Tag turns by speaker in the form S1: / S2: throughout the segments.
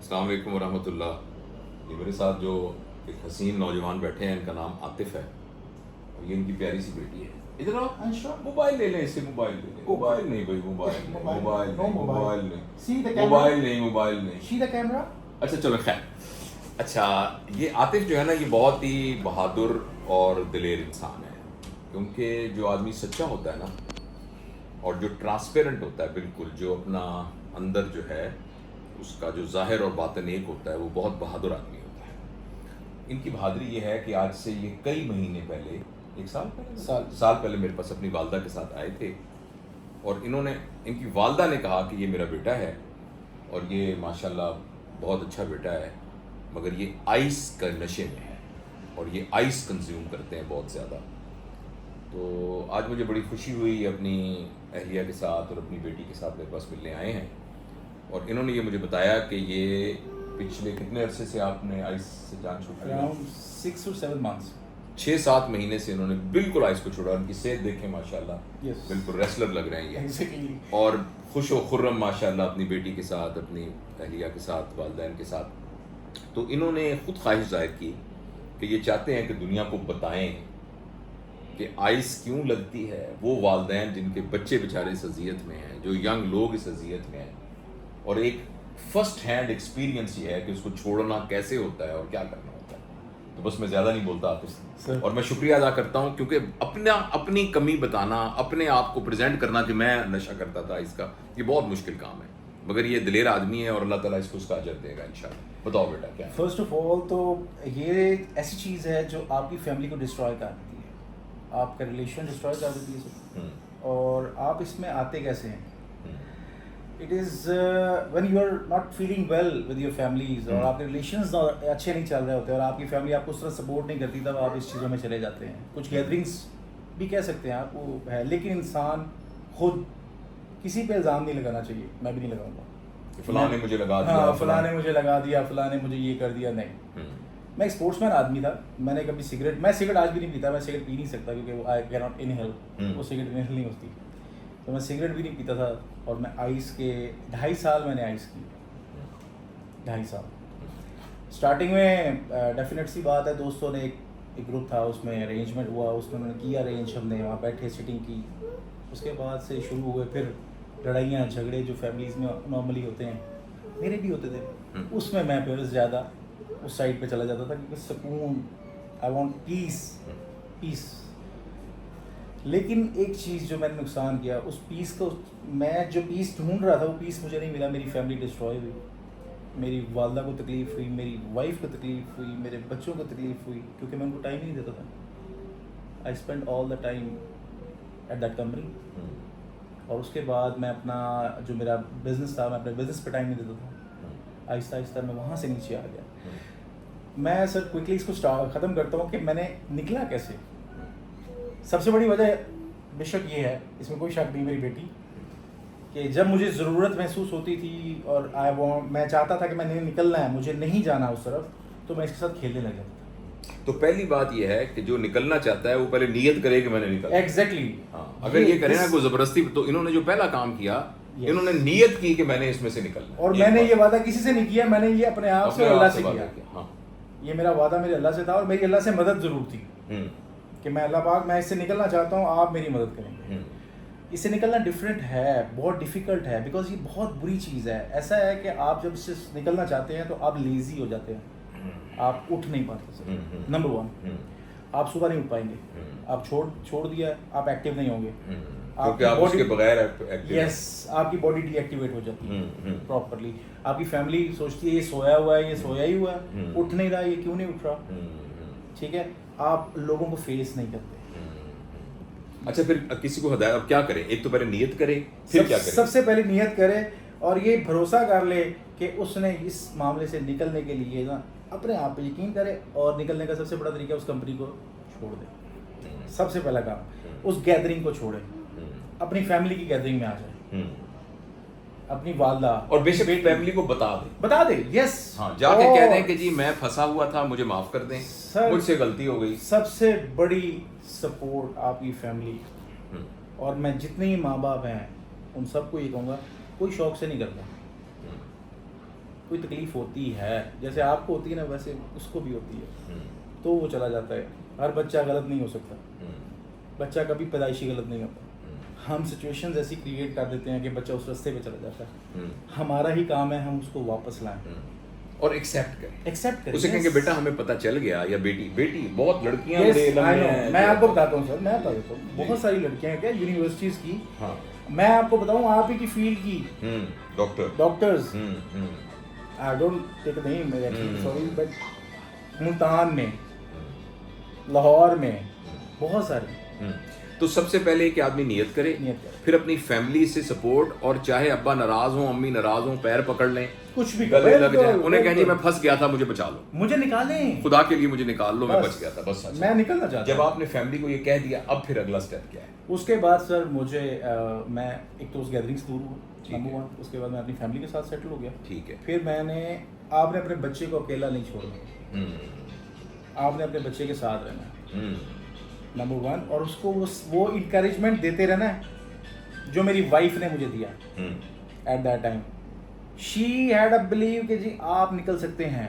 S1: السلام علیکم ورحمۃ اللہ۔ یہ میرے ساتھ جو ایک حسین نوجوان بیٹھے ہیں، ان کا نام عاطف ہے اور یہ ان کی پیاری سی بیٹی ہے۔ ادھر آؤ، موبائل لے لیں اس سے، موبائل لے لیں۔ موبائل نہیں بھائی، موبائل نہیں، موبائل نہیں، موبائل نہیں، موبائل نہیں، موبائل نہیں۔
S2: See the camera?
S1: اچھا چلو خیر۔ اچھا، یہ عاطف جو ہے نا، یہ بہت ہی بہادر اور دلیر انسان ہے، کیونکہ جو آدمی سچا ہوتا ہے نا، اور جو ٹرانسپیرنٹ ہوتا ہے، بالکل جو اپنا اندر جو ہے اس کا جو ظاہر اور باطن ایک ہوتا ہے، وہ بہت بہادر آدمی ہوتا ہے۔ ان کی بہادری یہ ہے کہ آج سے یہ کئی مہینے پہلے، ایک سال پہلے میرے پاس اپنی والدہ کے ساتھ آئے تھے، اور ان کی والدہ نے کہا کہ یہ میرا بیٹا ہے اور یہ ماشاءاللہ بہت اچھا بیٹا ہے، مگر یہ آئس کا نشے میں ہے اور یہ آئس کنزیوم کرتے ہیں بہت زیادہ۔ تو آج مجھے بڑی خوشی ہوئی، اپنی اہلیہ کے ساتھ اور اپنی بیٹی کے ساتھ میرے پاس ملنے آئے ہیں، اور انہوں نے یہ مجھے بتایا کہ یہ پچھلے کتنے عرصے سے آپ نے آئس سے جان چھوڑی؟
S2: Around 6 or 7 months.
S1: 6-7 مہینے سے انہوں نے بالکل آئس کو چھوڑا۔ ان کی صحت دیکھیں ماشاءاللہ،
S2: Yes.
S1: بالکل ریسلر لگ رہے ہیں یہ،
S2: Exactly.
S1: اور خوش و خرم ماشاءاللہ اپنی بیٹی کے ساتھ، اپنی اہلیہ کے ساتھ، والدین کے ساتھ۔ تو انہوں نے خود خواہش ظاہر کی کہ یہ چاہتے ہیں کہ دنیا کو بتائیں کہ آئس کیوں لگتی ہے۔ وہ والدین جن کے بچے بیچارے اس اذیت میں ہیں، جو ینگ لوگ اس اذیت میں ہیں، اور ایک فرسٹ ہینڈ ایکسپیرینس یہ ہے کہ اس کو چھوڑنا کیسے ہوتا ہے اور کیا کرنا ہوتا ہے۔ تو بس میں زیادہ نہیں بولتا آپ
S2: Sir.
S1: اور میں شکریہ ادا کرتا ہوں، کیونکہ اپنی کمی بتانا، اپنے آپ کو پریزنٹ کرنا کہ میں نشہ کرتا تھا اس کا، یہ بہت مشکل کام ہے، مگر یہ دلیر آدمی ہے اور اللہ تعالیٰ اس کو اس کا اجر دے گا انشاءاللہ۔ بتاؤ بیٹا کیا ہے؟
S2: فرسٹ آف آل تو یہ ایسی چیز ہے جو آپ کی فیملی کو ڈسٹروائے کر دیتی ہے، آپ کا ریلیشن ڈسٹروائے کر دیتی ہے، اور آپ اس میں آتے کیسے ہیں؟ It is when you are not feeling well with your families, اور آپ کے ریلیشنز اچھے نہیں چل رہے ہوتے اور آپ کی فیملی آپ کو اس طرح سپورٹ نہیں کرتی، تب آپ اس چیزوں میں چلے جاتے ہیں۔ کچھ گیدرنگس بھی کہہ سکتے ہیں آپ وہ ہے، لیکن انسان خود کسی پہ الزام نہیں لگانا چاہیے، میں بھی نہیں لگاؤں گا
S1: فلاں نے مجھے لگا دیا،
S2: ہاں فلاں نے مجھے لگا دیا، فلاں نے مجھے یہ کر دیا۔ نہیں، میں ایک اسپورٹس مین آدمی تھا، میں نے کبھی سگریٹ آج بھی نہیں پیتا، میں سگریٹ پی نہیں سکتا کیونکہ وہ آئی کین ناٹ انہیل، وہ سگریٹ انہیل نہیں ہوتی، تو میں سگریٹ بھی نہیں پیتا تھا۔ اور میں آئس کے 2.5 سال میں نے آئس کی، 2.5 سال۔ اسٹارٹنگ میں ڈیفینیٹ سی بات ہے، دوستوں نے ایک گروپ تھا، اس میں ارینجمنٹ ہوا، اس میں انہوں نے کیا ارینج، ہم نے وہاں بیٹھے سٹنگ کی، اس کے بعد سے شروع ہوئے پھر لڑائیاں جھگڑے جو فیملیز میں نارملی ہوتے ہیں، میرے بھی ہوتے تھے، اس میں پھر زیادہ اس سائڈ پہ چلا جاتا تھا کیونکہ سکون، آئی وانٹ پیس۔ لیکن ایک چیز جو میں نے نقصان کیا، اس پیس کو، میں جو پیس ڈھونڈ رہا تھا وہ پیس مجھے نہیں ملا، میری فیملی ڈسٹروائے ہوئی، میری والدہ کو تکلیف ہوئی، میری وائف کو تکلیف ہوئی، میرے بچوں کو تکلیف ہوئی، کیونکہ میں ان کو ٹائم ہی نہیں دیتا تھا۔ I spend all the time at that company, اور اس کے بعد میں اپنا جو میرا بزنس تھا، میں اپنے بزنس پہ ٹائم نہیں دیتا تھا۔ آہستہ آہستہ میں وہاں سے نیچے آ گیا۔ میں سر کوئکلی اس کو ختم کرتا ہوں کہ میں نے نکلا کیسے۔ سب سے بڑی وجہ بے شک یہ ہے، اس میں کوئی شک نہیں میری بیٹی، کہ جب مجھے ضرورت محسوس ہوتی تھی اور میں چاہتا تھا کہ میں نے نکلنا ہے، مجھے نہیں جانا اس طرف، تو میں اس کے ساتھ کھیلنے لگ جاتا تھا۔
S1: تو پہلی بات یہ ہے کہ جو نکلنا چاہتا ہے وہ پہلے نیت کرے کہ میں نے نکلنا۔
S2: ایگزیکٹلی،
S1: ہاں، اگر یہ کرے نا کوئی زبردستی، تو انہوں نے جو پہلا کام کیا، انہوں نے نیت کی کہ میں نے اس میں سے نکلنا،
S2: اور میں نے یہ وعدہ کسی سے نہیں کیا، میں نے یہ اپنے آپ سے اور اللہ سے کیا۔
S1: ہاں،
S2: یہ میرا وعدہ میرے اللہ سے تھا، اور میری اللہ سے مدد ضرور تھی کہ میں اللہ پاک، میں اس سے نکلنا چاہتا ہوں، آپ میری مدد کریں گے۔ اس سے نکلنا ڈفرینٹ ہے، بہت ڈیفیکلٹ ہے، بیکاز یہ بہت بری چیز ہے۔ ایسا ہے کہ آپ جب اس سے نکلنا چاہتے ہیں تو آپ لیزی ہو جاتے ہیں، آپ اٹھ نہیں پاتے سر، نمبر 1، آپ صبح نہیں اٹھ پائیں گے، آپ چھوڑ دیا، آپ ایکٹیو نہیں ہوں گے،
S1: کیونکہ آپ اس کے بغیر
S2: یس، آپ کی باڈی ڈی ایکٹیویٹ ہو جاتی ہے پراپرلی، آپ کی فیملی سوچتی ہے یہ سویا ہوا ہے، یہ سویا ہی ہوا ہے، اٹھ نہیں رہا، یہ کیوں نہیں اٹھ رہا، ٹھیک ہے، آپ لوگوں کو فیس نہیں کرتے۔
S1: اچھا، پھر کسی کو ہدایت اب کیا کرے؟ ایک تو پہلے نیت کرے، پھر کیا کرے؟
S2: سب سے پہلے نیت کرے، اور یہ بھروسہ کر لے کہ اس نے اس معاملے سے نکلنے کے لیے نا اپنے آپ پہ یقین کرے، اور نکلنے کا سب سے بڑا طریقہ اس کمپنی کو چھوڑ دے۔ سب سے پہلا کام، اس گیدرنگ کو چھوڑے، اپنی فیملی کی گیدرنگ میں آ جائے، اپنی والدہ
S1: اور بے شک فیملی کو بتا دے،
S2: یس،
S1: ہاں، جا کے کہہ دیں کہ جی میں پھنسا ہوا تھا، مجھے معاف کر دیں، مجھ سے غلطی ہو گئی۔
S2: سب سے بڑی سپورٹ آپ کی فیملی، اور میں جتنے ماں باپ ہیں ان سب کو یہ کہوں گا، کوئی شوق سے نہیں کرتا، کوئی تکلیف ہوتی ہے جیسے آپ کو ہوتی ہے نا ویسے اس کو بھی ہوتی ہے تو وہ چلا جاتا ہے. ہر بچہ غلط نہیں ہو سکتا, بچہ کبھی پیدائشی غلط نہیں ہوتا. ہم سچویشنز ایسی کریٹ کر دیتے ہیں کہ بچہ اس راستے پہ چلا جاتا ہے. ہمارا ہی کام ہے ہم اس کو واپس لائیں
S1: اور ایکسیپٹ کریں. اسے کہیں کہ
S2: yes.
S1: بیٹا ہمیں پتہ چل گیا, یا بیٹی بہت لڑکیاں
S2: Yes,
S1: بڑے علم
S2: I
S1: میں
S2: know.
S1: ہیں.
S2: میں آپ کو بتاتا ہوں سر, میں بتا دیتا ہوں, بہت ساری لڑکیاں ہیں کیا یونیورسٹیز کی.
S1: ہاں
S2: میں آپ کو بتاؤں آپ ہی کی فیلڈ کی ڈاکٹرز, آئی ڈونٹ ٹیک نہیں سوری, بٹ ملتان میں, لاہور میں بہت ساری.
S1: تو سب سے پہلے کہ آدمی نیت کرے, پھر اپنی فیملی سے سپورٹ, اور چاہے ابا ناراض ہوں امی ناراض ہوں پیر پکڑ لیں,
S2: کچھ بھی
S1: گلے لگ جائیں, انہیں کہیں جی میں پھنس گیا تھا مجھے بچا لو,
S2: مجھے نکالیں,
S1: خدا کے لیے مجھے نکال لو, میں بچ گیا تھا بس.
S2: میں نکلنا چاہتا
S1: جب آپ نے فیملی کو یہ کہہ دیا, اب پھر اگلا اسٹیپ کیا ہے؟
S2: اس کے بعد سر مجھے میں ایک تو اس گیدرنگ سے دور ہوا نمبر 1, اس کے بعد میں اپنی فیملی کے ساتھ سیٹل ہو گیا.
S1: ٹھیک ہے.
S2: پھر میں نے, آپ نے اپنے بچے کو اکیلا نہیں چھوڑنا, آپ نے اپنے بچے کے ساتھ رہنا نمبر 1, اور اس کو وہ انکریجمنٹ دیتے رہنا ہے جو میری وائف نے مجھے دیا at that time. She had a believe کہ جی آپ نکل سکتے ہیں,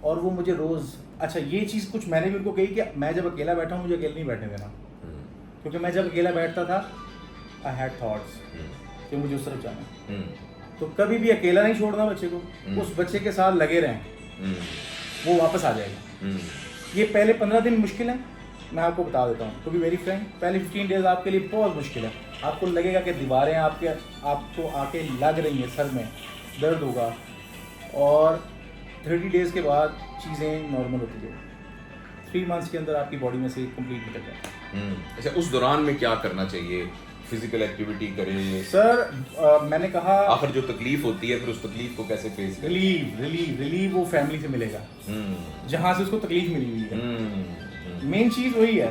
S2: اور وہ مجھے روز, اچھا یہ چیز کچھ میں نے بھی ان کو کہی کہ میں جب اکیلا بیٹھا ہوں مجھے اکیلا نہیں بیٹھنے دینا, کیونکہ میں جب اکیلا بیٹھتا تھا آئی ہیڈ تھاٹس کہ مجھے اس طرف جانا ہے. تو کبھی بھی اکیلا نہیں چھوڑنا بچے کو, اس بچے کے ساتھ لگے رہیں, وہ واپس آ جائے گا. یہ پہلے 15 دن مشکل ہیں, میں آپ کو بتا دیتا ہوں, کیونکہ میری فرینڈ پہلے 15 ڈیز آپ کے لیے بہت مشکل ہے. آپ کو لگے گا کہ دیواریں آپ کو آ کے لگ رہی ہیں, سر میں درد ہوگا, اور 30 ڈیز کے بعد چیزیں نارمل ہوتی ہیں. 3 منتھس کے اندر آپ کی باڈی میں سے کمپلیٹ نکل جائے.
S1: اچھا, اس دوران میں کیا کرنا چاہیے؟ فزیکل ایکٹیویٹی کریں
S2: سر, میں نے کہا
S1: آخر جو تکلیف ہوتی ہے پھر اس تکلیف کو کیسے فیس کریں؟
S2: ریلیو وہ فیملی سے ملے گا جہاں سے اس کو تکلیف ملی ہوئی ہے. مین چیز وہی ہے.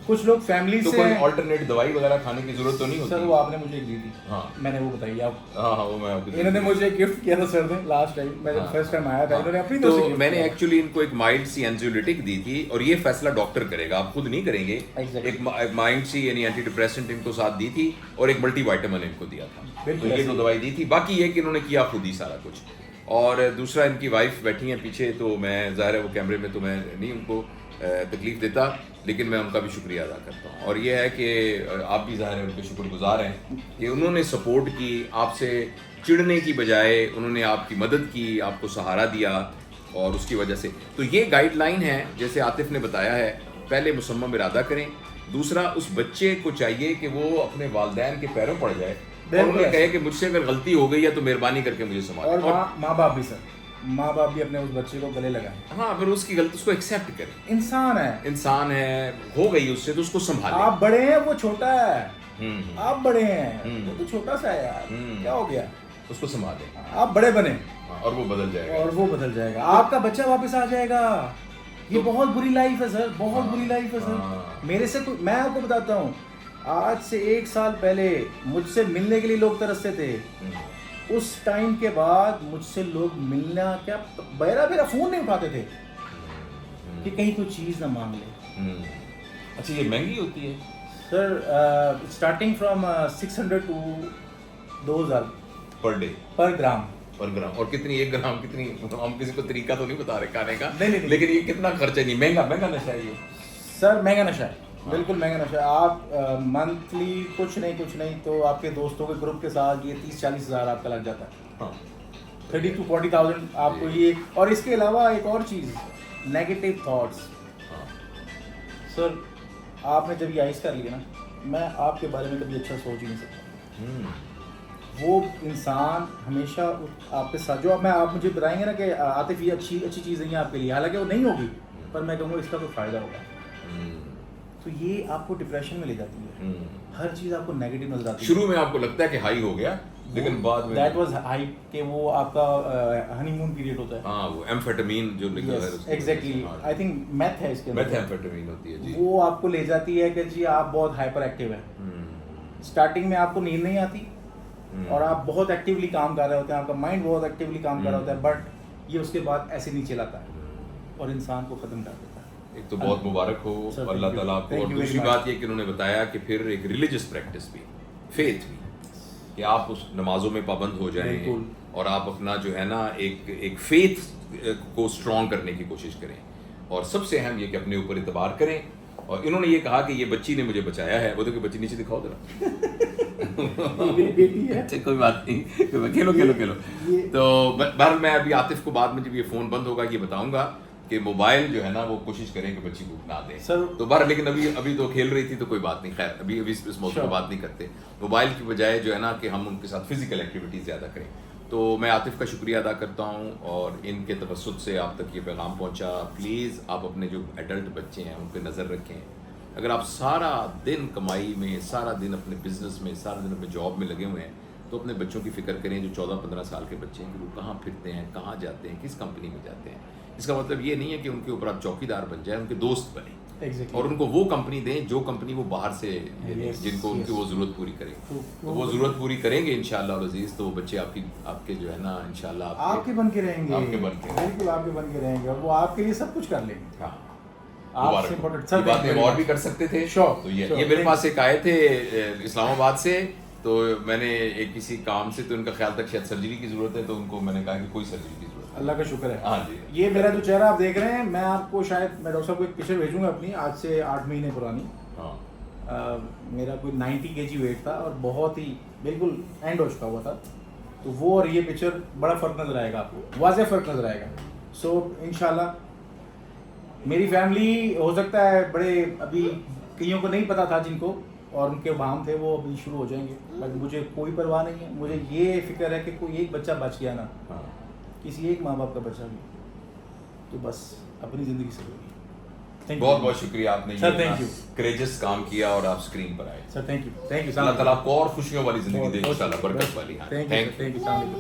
S2: کچھ لوگ فیملی سے,
S1: کوئی آلٹرنیٹ دوائی وغیرہ کھانے کی ضرورت تو نہیں ہوتی؟
S2: سر وہ آپ نے مجھے دی تھی, میں نے وہ بتائی آپ.
S1: ہاں وہ میں
S2: انہوں نے مجھے گفٹ کیا تھا سر نے لاسٹ ٹائم, میں جب فرسٹ ٹائم آیا تھا, انہوں نے اپنی
S1: تو میں نے ایکچولی ان کو ایک مائلڈ سی اینزیولیٹک دی تھی, اور یہ فیصلہ ڈاکٹر کرے گا, آپ خود نہیں کریں گے. ایک مائلڈ سی یعنی اینٹی ڈپریسنٹ ان کو ساتھ دی تھی, اور ایک ملٹی وائٹامن ان کو دیا تھا. تو یہ 2 دوائی دی تھی. باقی یہ کہ انہوں نے کیا خود ہی سارا کچھ. اور دوسرا, ان کی وائف بیٹھی ہیں پیچھے, تو میں ظاہر ہے وہ کیمرے میں تو میں نہیں ان کو تکلیف دیتا, لیکن میں ان کا بھی شکریہ ادا کرتا ہوں. اور یہ ہے کہ آپ بھی ظاہر ہے ان کے شکر گزار ہیں کہ انہوں نے سپورٹ کی, آپ سے چڑھنے کی بجائے انہوں نے آپ کی مدد کی, آپ کو سہارا دیا, اور اس کی وجہ سے. تو یہ گائیڈ لائن ہے جیسے عاطف نے بتایا ہے. پہلے مصمم ارادہ کریں. دوسرا, اس بچے کو چاہیے کہ وہ اپنے والدین کے پیروں پڑ جائے, اور انہیں کہے کہ مجھ سے اگر غلطی ہو گئی ہے تو مہربانی کر کے مجھے سنبھالیں.
S2: اور ماں باپ بھی, سر ماں باپ بھی اپنے اس بچے کو گلے لگائیں.
S1: ہاں, پھر اس کی غلطی اس کو ایکسیپٹ کریں.
S2: انسان ہے,
S1: ہو گئی اس سے تو اس کو سنبھالیں.
S2: آپ بڑے ہیں, وہ چھوٹا ہے. آپ بڑے ہیں, وہ تو چھوٹا سا ہے یار, کیا ہو گیا,
S1: اس کو سنبھالیں.
S2: آپ بڑے بنے,
S1: اور وہ بدل جائے گا,
S2: آپ کا بچہ واپس آ جائے گا. یہ بہت بری لائف ہے سر, بہت بری لائف ہے سر. میرے سے میں آپ کو بتاتا ہوں, آج سے 1 سال پہلے مجھ سے ملنے کے لیے لوگ ترستے تھے. اس ٹائم کے بعد مجھ سے لوگ ملنا کیا میرا فون نہیں اٹھاتے تھے کہ کہیں کوئی چیز نہ مانگ لے.
S1: اچھا, یہ مہنگی ہوتی ہے
S2: sir, starting from 600 to 2000
S1: per day
S2: per gram.
S1: اور کتنی 1 گرام کتنی, ہم کسی کو طریقہ تو نہیں بتا رہے کھانے کا, لیکن یہ کتنا خرچہ نہیں, مہنگا نشہ ہے یہ
S2: سر, مہنگا نشہ ہے, بالکل مہنگا نشہ. آپ منتھلی کچھ نہیں تو آپ کے دوستوں کے گروپ کے ساتھ یہ 30-40 ہزار آپ کا لگ جاتا ہے. 30 to 40,000 آپ کو یہ. اور اس کے علاوہ ایک اور چیز, نیگیٹو تھاٹس. سر آپ نے جب یہ آئس کر لیا نا, میں آپ کے بارے میں کبھی اچھا سوچ ہی نہیں سکتا. وہ انسان ہمیشہ آپ کے ساتھ, جو آپ مجھے بتائیں گے نا کہ عاطف یہ اچھی چیز نہیں ہے آپ کے لیے, حالانکہ وہ نہیں ہوگی, پر میں کہوں گا اس کا کوئی فائدہ ہوگا. تو یہ آپ کو ڈپریشن میں لے جاتی ہے. ہر چیز آپ کو نیگیٹو نظر آتی ہے.
S1: شروع میں آپ کو لگتا ہے کہ ہائی ہو گیا, لیکن بعد میں
S2: دیٹ واز ہائی, کہ وہ آپ کا ہنی مون پیریڈ ہوتا ہے.
S1: ہاں, وہ ایمفیٹامین جو نکل رہا ہے,
S2: ایگزیکٹلی, آئی تھنک میتھ ہے اس کے اندر,
S1: میتھ ایمفیٹامین ہوتی ہے جی.
S2: وہ آپ کو لے جاتی ہے کہ جی آپ بہت ہائپر ایکٹیو ہیں. اسٹارٹنگ میں آپ کو نیند نہیں آتی, اور آپ بہت ایکٹیولی کام کر رہے ہوتے ہیں, آپ کا مائنڈ بہت ایکٹیولی کام کر رہا ہوتا ہے, بٹ یہ اس کے بعد ایسے نیچے لاتا ہے اور انسان کو ختم کر دیتا ہے.
S1: ایک تو بہت مبارک ہو اللہ تعالیٰ آپ کو, اور دوسری بات یہ کہ انہوں نے بتایا کہ پھر ایک ریلیجس پریکٹس بھی, فیتھ بھی, کہ آپ اس نمازوں میں پابند ہو جائیں, اور آپ اپنا جو ہے نا ایک فیتھ کو اسٹرانگ کرنے کی کوشش کریں, اور سب سے اہم یہ کہ اپنے اوپر اعتبار کریں. اور انہوں نے یہ کہا کہ یہ بچی نے مجھے بچایا ہے, وہ تو کہ بچی نیچے دکھاؤ ذرا.
S2: بیٹی ہے.
S1: اچھا کوئی بات نہیں, کھیلو. تو بہرحال میں ابھی عاطف کو بعد میں جب یہ فون بند ہوگا یہ بتاؤں گا کہ موبائل جو ہے نا وہ کوشش کریں کہ بچی کو نہ دیں. تو بہرحال لیکن ابھی تو کھیل رہی تھی تو کوئی بات نہیں, خیر ابھی اس موضوع پہ بات نہیں کرتے. موبائل کی بجائے جو ہے نا کہ ہم ان کے ساتھ فزیکل ایکٹیویٹیز زیادہ کریں. تو میں عاطف کا شکریہ ادا کرتا ہوں, اور ان کے توسط سے آپ تک یہ پیغام پہنچا. پلیز آپ اپنے جو ایڈلٹ بچے ہیں ان پہ نظر رکھیں. اگر آپ سارا دن کمائی میں, سارا دن اپنے بزنس میں, سارا دن اپنے جاب میں لگے ہوئے ہیں, تو اپنے بچوں کی فکر کریں جو 14-15 سال کے بچے ہیں کہ وہ کہاں پھرتے ہیں, کہاں جاتے ہیں, کس کمپنی میں جاتے ہیں. اس کا مطلب یہ نہیں ہے کہ ان کے اوپر آپ چوکی دار بن جائیں, ان کے دوست بنیں, اور ان کو وہ کمپنی دیں جو کمپنی وہ باہر سے جن کو ان کی وہ ضرورت پوری کرے. تو وہ ضرورت پوری کریں گے انشاءاللہ العزیز, تو وہ بچے آپ کے جو ہے نا انشاءاللہ
S2: آپ کے بن کے رہیں گے.
S1: آپ کے بن کے,
S2: بالکل آپ کے بن کے رہیں گے, اور وہ آپ کے لیے سب کچھ کر لیں گے.
S1: ہاں
S2: یہ
S1: باتیں اور بھی کر سکتے تھے. تو یہ میرے پاس ایک آئے تھے اسلام آباد سے, تو میں نے ایک کسی کام سے, تو ان کا خیال تھا شاید سرجری کی ضرورت ہے, تو ان کو میں نے کہا کہ کوئی سرجری کی ضرورت ہے.
S2: اللہ کا شکر ہے.
S1: ہاں جی,
S2: یہ میرا جو چہرہ آپ دیکھ رہے ہیں, میں آپ کو شاید میں ڈاکٹر صاحب کو ایک پکچر بھیجوں گا اپنی, آج سے 8 مہینے پرانی. میرا کوئی 90 kg ویٹ تھا, اور بہت ہی بالکل اینڈ ہو چکا ہوا تھا. تو وہ اور یہ پکچر بڑا فرق نظر آئے گا آپ کو, واضح فرق نظر آئے گا. سو انشاءاللہ میری فیملی ہو سکتا ہے بڑے ابھی کئیوں کو نہیں پتا تھا, جن کو اور ان کے وہام تھے, وہ ابھی شروع ہو جائیں گے. بٹ مجھے کوئی پرواہ نہیں ہے, مجھے یہ فکر ہے کہ کوئی ایک بچہ بچ گیا نا, کسی ایک ماں باپ کا بچہ بھی, تو بس اپنی زندگی سے ہوگی.
S1: بہت بہت شکریہ, آپ نے
S2: یہ
S1: کریجس کام کیا اور آپ اسکرین پر آئے.
S2: Sir thank you.
S1: اللہ تعالیٰ آپ کو اور خوشیوں والی زندگی دے انشاءاللہ, برکت والی.
S2: Thank you.